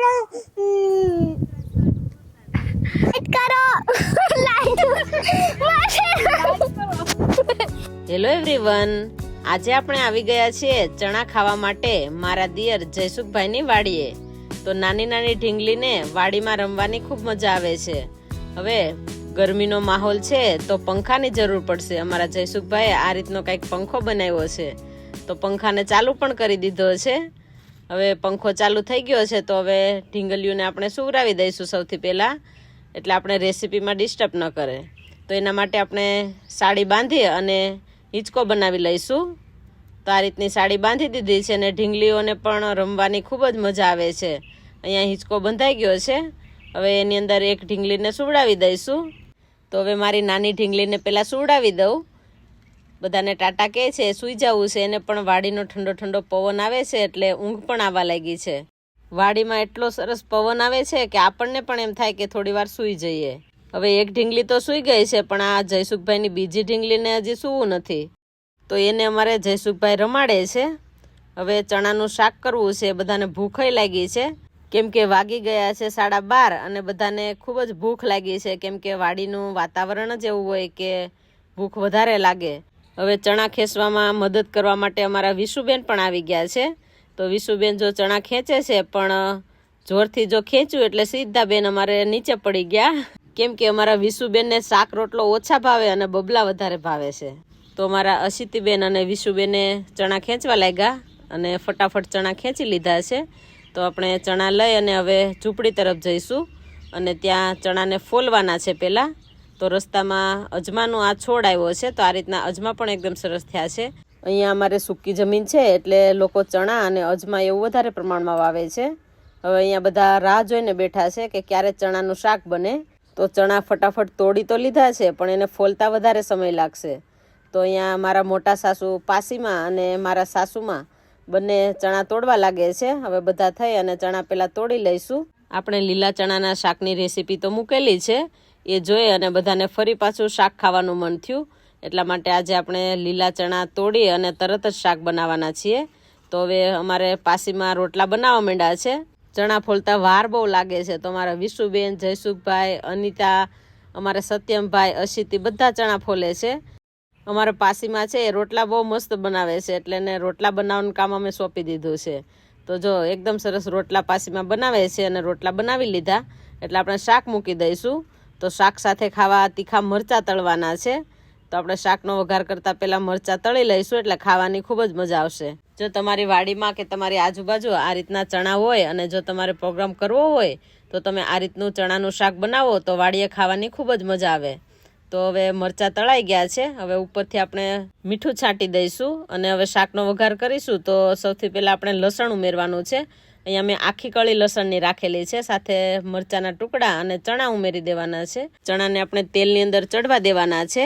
Hello everyone, આજે આપણે આવી ગયા છીએ ચણા ખાવા માટે મારા દિયર જયસુખભાઈની વાડીએ. તો નાની નાની ઢીંગલીને વાડીમાં રમવાની ખૂબ મજા આવે છે. હવે ગરમીનો માહોલ છે તો પંખાની જરૂર પડશે. અમારા જયસુખભાઈએ આ રીતનો કંઈક પંખો બનાવ્યો છે, તો પંખાને ચાલુ પણ કરી દીધો છે. હવે પંખો ચાલુ થઈ ગયો છે તો હવે ઢીંગલીઓને આપણે સુવરાવી દઈશું સૌથી પહેલાં, એટલે આપણે રેસીપીમાં ડિસ્ટર્બ ન કરે. તો એના માટે આપણે સાડી બાંધી અને હિંચકો બનાવી લઈશું. તો આ રીતની સાડી બાંધી દીધી છે અને ઢીંગલીઓને પણ રમવાની ખૂબ જ મજા આવે છે. અહીંયા હિંચકો બંધાઈ ગયો છે. હવે એની અંદર એક ઢીંગલીને સુવડાવી દઈશું. તો હવે મારી નાની ઢીંગલીને પહેલાં સુવડાવી દઉં. બધાને ટાટા કહે છે, સૂઈ જવું છે. એને પણ વાડીનો ઠંડો ઠંડો પવન આવે છે એટલે ઊંઘ પણ આવવા લાગી છે. વાડીમાં એટલો સરસ પવન આવે છે કે આપણને પણ એમ થાય કે થોડી વાર સૂઈ જઈએ. હવે એક ઢીંગલી તો સૂઈ ગઈ છે, પણ આ જયસુખભાઈની બીજી ઢીંગલીને હજી સૂવું નથી, તો એને અમારે જયસુખભાઈ રમાડે છે. હવે ચણાનું શાક કરવું છે. બધાને ભૂખય લાગી છે, કેમ કે વાગી ગયા છે 12:30 અને બધાને ખૂબ જ ભૂખ લાગી છે, કેમ કે વાડીનું વાતાવરણ જ એવું હોય કે ભૂખ વધારે લાગે. હવે ચણા ખેંચવામાં મદદ કરવા માટે અમારા વિશુબેન પણ આવી ગયા છે. તો વિશુબેન જો ચણા ખેંચે છે, પણ જોરથી જો ખેંચ્યું એટલે સીધા બેન અમારે નીચે પડી ગયા, કેમ કે અમારા વિશુબેનને શાક રોટલો ઓછા ભાવે અને બબલા વધારે ભાવે છે. તો અમારા અશિતિબેન અને વિશુબેને ચણા ખેંચવા લાગ્યા અને ફટાફટ ચણા ખેંચી લીધા છે. તો આપણે ચણા લઈ અને હવે ઝૂંપડી તરફ જઈશું અને ત્યાં ચણાને ફોલવાના છે પહેલાં. તો રસ્તામાં અજમાનો આ છોડ આવ્યો છે, તો આ રીતના અજમા પણ એકદમ સરસ થયા છે. અહીંયા અમારે સૂકી જમીન છે એટલે લોકો ચણા અને અજમા એવું વધારે પ્રમાણમાં વાવે છે. હવે અહીંયા બધા રાહ જોઈને બેઠા છે કે ક્યારે ચણાનું શાક બને. તો ચણા ફટાફટ તોડી તો લીધા છે, પણ એને ફોલતા વધારે સમય લાગશે. તો અહીંયા મારા મોટા સાસુ પાસીમાં અને મારા સાસુમાં બંને ચણા તોડવા લાગે છે. હવે બધા થઈ અને ચણા પહેલાં તોડી લઈશું. આપણે લીલા ચણાના શાકની રેસીપી તો મૂકેલી છે, એ જોઈ અને બધાને ફરી પાછું શાક ખાવાનું મન થયું, એટલા માટે આજે આપણે લીલા ચણા તોડી અને તરત જ શાક બનાવવાના છીએ. તો હવે અમારે પાસીમાં રોટલા બનાવવા માંડ્યા છે. ચણા ફોલતા વાર બહુ લાગે છે, તો અમારા વિશુબેન, જયસુખભાઈ, અનિતા, અમારા સત્યમભાઈ, અશિતિ બધા ચણા ફોલે છે. અમારા પાસીમાં છે એ રોટલા બહુ મસ્ત બનાવે છે, એટલે એને રોટલા બનાવવાનું કામ અમે સોંપી દીધું છે. તો જો એકદમ સરસ રોટલા પાસીમાં બનાવે છે અને રોટલા બનાવી લીધા એટલે આપણે શાક મૂકી દઈશું. તો શાક સાથે ખાવા તીખા મરચાં તળવાના છે. તો આપણે શાકનો વઘાર કરતાં પહેલાં મરચાં તળી લઈશું, એટલે ખાવાની ખૂબ જ મજા આવશે. જો તમારી વાડીમાં કે તમારી આજુબાજુ આ રીતના ચણા હોય અને જો તમારે પ્રોગ્રામ કરવો હોય તો તમે આ રીતનું ચણાનું શાક બનાવો તો વાડીએ ખાવાની ખૂબ જ મજા આવે. તો હવે મરચાં તળાઈ ગયા છે. હવે ઉપરથી આપણે મીઠું છાંટી દઈશું અને હવે શાકનો વઘાર કરીશું. તો સૌથી પહેલાં આપણે લસણ ઉમેરવાનું છે. અહીંયા મેં આખી કળી લસણની રાખેલી છે, સાથે મરચાંના ટુકડા અને ચણા ઉમેરી દેવાના છે. ચણાને આપણે તેલની અંદર ચડવા દેવાના છે,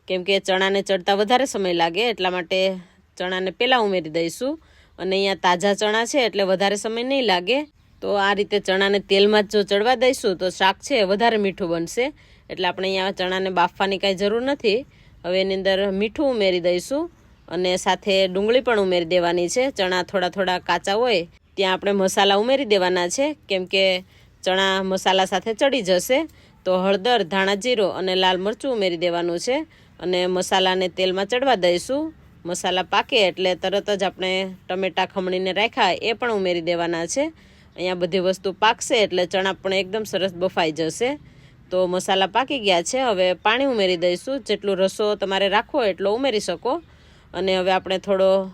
કેમ કે ચણાને ચડતા વધારે સમય લાગે, એટલા માટે ચણાને પહેલાં ઉમેરી દઈશું. અને અહીંયા તાજા ચણા છે એટલે વધારે સમય નહીં લાગે. તો આ રીતે ચણાને તેલમાં જ જો ચડવા દઈશું તો શાક છે વધારે મીઠું બનશે, એટલે આપણે અહીંયા ચણાને બાફવાની કાંઈ જરૂર નથી. હવે એની અંદર મીઠું ઉમેરી દઈશું અને સાથે ડુંગળી પણ ઉમેરી દેવાની છે. ચણા થોડા થોડા કાચા હોય ત્યાં આપણે મસાલા ઉમેરી દેવાના છે, કેમ કે ચણા મસાલા સાથે ચડી જશે. તો હળદર, ધાણા જીરો અને લાલ મરચું ઉમેરી દેવાનું છે અને મસાલાને તેલમાં ચડવા દઈશું. મસાલા પાકે એટલે તરત જ આપણે ટમેટાં ખમણીને રાખ્યા એ પણ ઉમેરી દેવાના છે. અહીંયા બધી વસ્તુ પાકશે એટલે ચણા પણ એકદમ સરસ બફાઈ જશે. તો મસાલા પાકી ગયા છે. હવે પાણી ઉમેરી દઈશું. જેટલું રસો તમારે રાખવો એટલો ઉમેરી શકો. અને હવે આપણે થોડો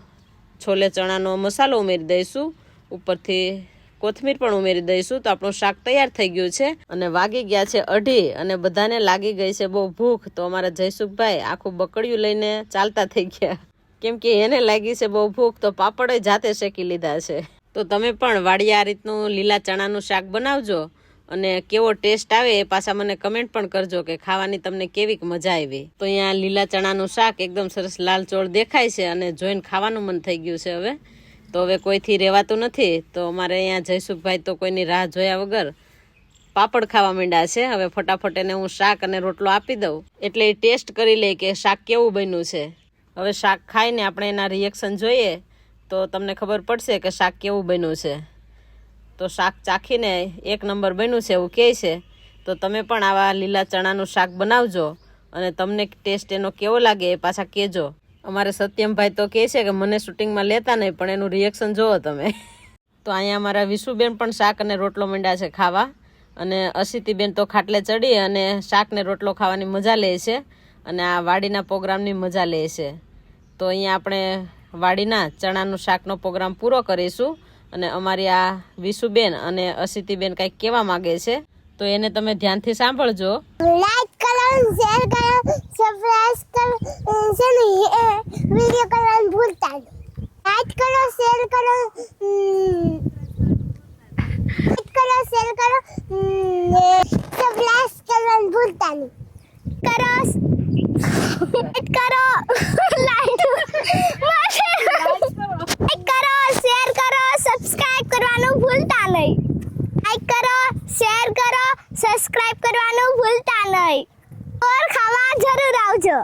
છોલે ચણાનો મસાલો ઉમેરી દઈશું. ઉપરથી કોથમીર પણ ઉમેરી દઈશું. તો આપણું શાક તૈયાર થઈ ગયું છે. અને વાગી ગયા છે 2:30 અને બધાને લાગી ગઈ છે બહુ ભૂખ. તો અમારા જયસુખભાઈ આખું બકડિયું લઈને ચાલતા થઈ ગયા, કેમ કે એને લાગી છે બહુ ભૂખ. તો પાપડ જાતે શેકી લીધા છે. તો તમે પણ વાડીએ આ રીતનું લીલા ચણાનું શાક બનાવજો અને કેવો ટેસ્ટ આવે એ પાછા મને કમેન્ટ પણ કરજો કે ખાવાની તમને કેવી મજા આવી. તો અહીંયા લીલા ચણાનું શાક એકદમ સરસ લાલ ચોળ દેખાય છે અને જોઈને ખાવાનું મન થઈ ગયું છે. તો હવે કોઈથી રહેવાતું નથી. તો અમારે અહીંયા જયસુખભાઈ તો કોઈની રાહ જોયા વગર પાપડ ખાવા માંડ્યા છે. હવે ફટાફટ એને હું શાક અને રોટલો આપી દઉં એટલે એ ટેસ્ટ કરી લે કે શાક કેવું બન્યું છે. હવે શાક ખાઈને આપણે એના રિએક્શન જોઈએ તો તમને ખબર પડશે કે શાક કેવું બન્યું છે. તો તો શાક ચાખીને 1 નંબર બન્યું છે એવું કહે છે. તો તમે પણ આવા લીલા ચણાનું શાક બનાવજો અને તમને ટેસ્ટ એનો કેવો લાગે એ પાછા કહેજો. અમારે સત્યમભાઈ તો કહે છે કે મને શૂટિંગમાં લેતા નહીં, પણ એનું રિએક્શન જુઓ તમે. તો અહીંયા અમારા વિશુબેન પણ શાક અને રોટલો માંડ્યા છે ખાવા, અને અશિતિબેન તો ખાટલે ચડી અને શાક ને રોટલો ખાવાની મજા લે છે અને આ વાડીના પ્રોગ્રામની મજા લે છે. તો અહીંયા આપણે વાડીના ચણાનું શાકનો પ્રોગ્રામ પૂરો કરીશું અને અમારી આ વિશુબેન અને અશિતિબેન કંઈક કહેવા માગે છે, તો એને તમે ધ્યાનથી સાંભળજો. લાઈક કરો, શેર કરો, સબસ્ક્રાઇબ કરો, વિડિયો કરવાનું ભૂલતા નહીં. લાઈક કરો, શેર કરો, સબસ્ક્રાઇબ કરવાનું ભૂલતા નહીં. લાઈક કરો, શેર કરો, સબસ્ક્રાઇબ કરવાનું ભૂલતા નહીં. લાઈક કરો, શેર કરો, સબસ્ક્રાઇબ કરવાનું ભૂલતા નહીં. ઓર ખાવા જરૂર આવજો.